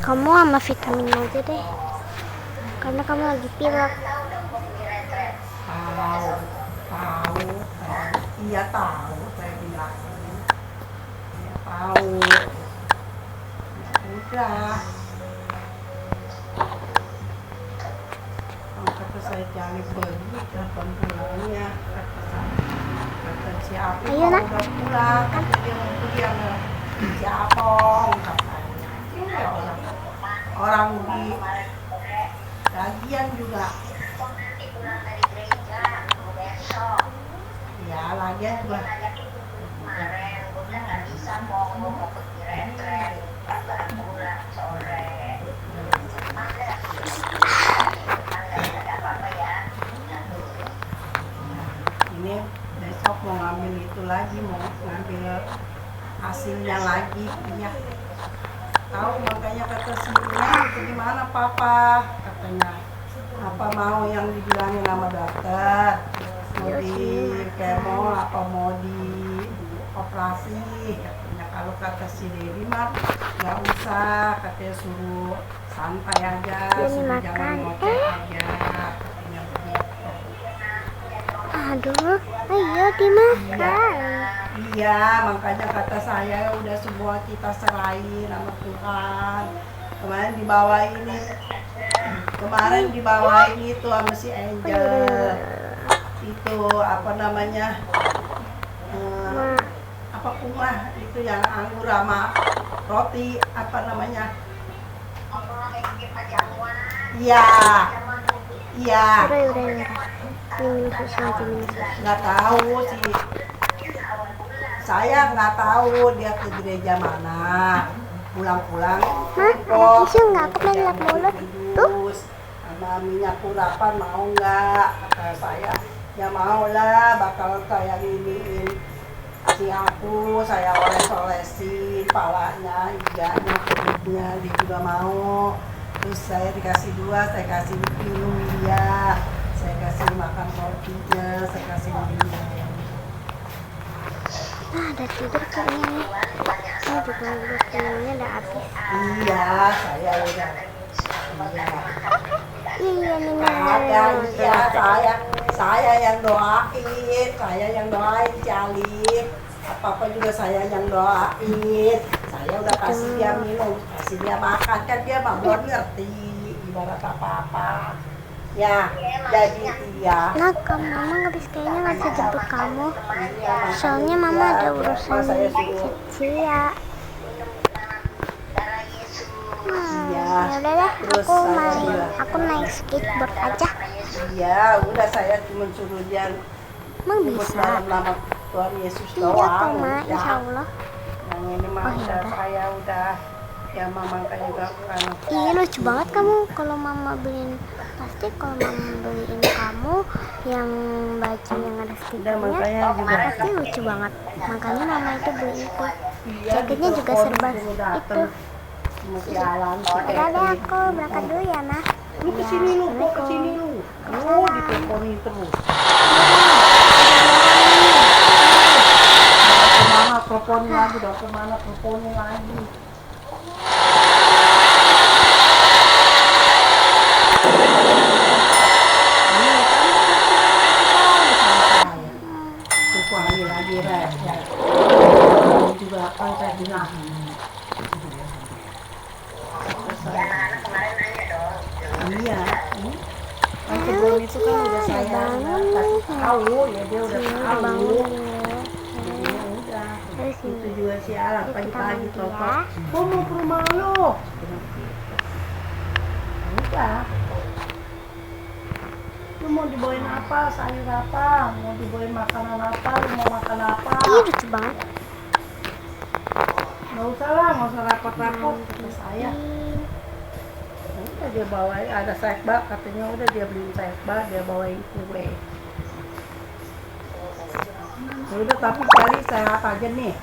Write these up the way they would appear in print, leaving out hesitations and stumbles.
Kamu sama vitamin aja deh, karena kamu lagi pilek. Tahu, iya tahu, saya bilang, iya tahu. Ya udah, kata saya cari pergi kapan pulangnya, kata siapa Ayo, Nak. udah pulang, kata dia mau kuliah ke Ciapong, katanya. Ya orang di gajian juga. Ya lagian juga. Ini besok mau ngambil itu lagi, mau ngambil hasilnya lagi, ya. Tahu makanya kata Sinya itu gimana papa, katanya apa mau yang dibilangin sama dokter, mau di kemo apa mau di operasi, katanya. Kalau kata si Dewi mah nggak usah, katanya suruh santai aja, suruh jangan ngoceh aja, katanya begitu. Aduh, ayo dimakan. Iya, makanya kata saya udah semua kita serahin sama Tuhan. Kemarin dibawain itu sama si Angel. Itu apa namanya? Apa kumah itu yang anggur sama roti, apa namanya? Iya. Iya. Udah. Minum susu aja, minum susu. Nggak tahu sih. Saya nggak tahu dia ke gereja mana. Pulang-pulang Ada tisu nggak? Aku pengen lihat mulut tuh. sama minyak urapan mau nggak? Kata saya ya mau lah, bakal saya iniin si aku, saya oles-olesin palanya, iganya, perutnya, dia juga mau. Terus saya dikasih 2, saya kasih minum dia, saya kasih makan rotinya, saya kasih minum. Udah tidur kayaknya nih. Saya juga udah minumnya udah habis. Iya, saya udah. Iya nih. Ada, saya yang doain Cali. Apa juga saya yang doain. Saya udah kasih dia minum, kasih dia makan, kan dia mah belum ngerti ibarat apa-apa. Ya, jadi iya. Nah, mama kayaknya nggak bisa jemput kamu. Soalnya mama ada urusan kecil ya. Ya udah deh, aku naik skateboard aja. Iya, udah saya cuma suruh dia. Emang bisa? Nama Tuhan Yesus Iya, doang. Ma, insya Allah. Yang ini mah saya udah, ya mama kayak gak kan. Iya, lucu banget kamu kalau mama beliin plastik, kalau mama beliin kamu yang baju yang ada stikernya, pasti lucu banget. Makanya mama itu beli itu. Jaketnya juga serba itu. Udah deh, aku berangkat dulu ya, Nah. Lu kesini lu, diteleponin terus. Udah kemana teleponin lagi. Lagi juga kan saya bilang. Anak-anak kemarin nanya dong. Iya. Kan sebelum itu kan udah saya kasih tahu, ya dia udah tahu. Ya udah. Itu juga siaran pagi-pagi Toto. Mau ke rumah lo. Udah. Lu mau dibawain apa? Sayur apa? Mau dibawain makanan apa? Lu mau makan apa? Ih, lucu banget. Nggak usah lah, nggak usah repot-repot kata saya. Udah dia bawain, ada sekbak katanya, udah dia beliin sekbak, dia bawain kue. Udah, tapi kali sehat aja nih.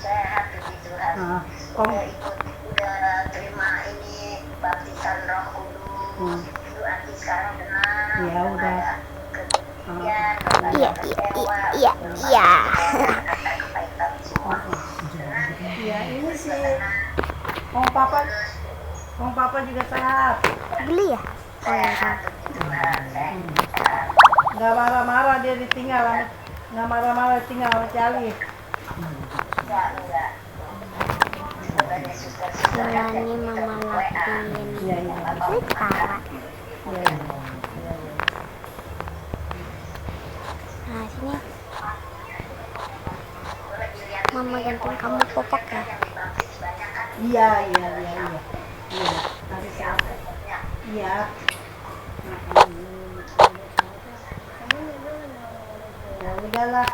Sehat puji Tuhan. Udah ikut, udah terima ini baptisan Roh Kudus. Itu arti sekarang benar. Ya udah. Iya. Ya ini sih Papa juga sehat. Beli ya? Oh ya. Nggak marah-marah dia ditinggal, nggak marah-marah tinggal sama Cali. Mulanya mama lakuin. Iya. Ini ketawa. Iya. Nah sini mama gantung kamu popok ya. Iya. Nanti siapa? Iya. Ya udahlah.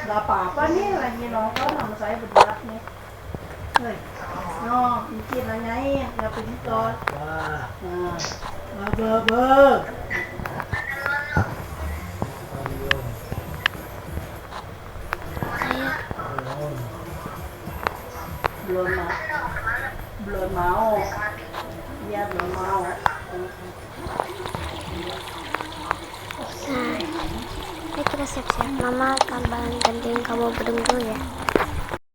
Gak apa-apa nih, lagi nongkrong sama saya berdua nih. Hei, Cici nanyain, kenapa ditor? Bah. Kayak Belum mau. Iya, belum mau. nah, ayo kita siap-siap. Mama tambahan gantiin kamu bedung dulu ya.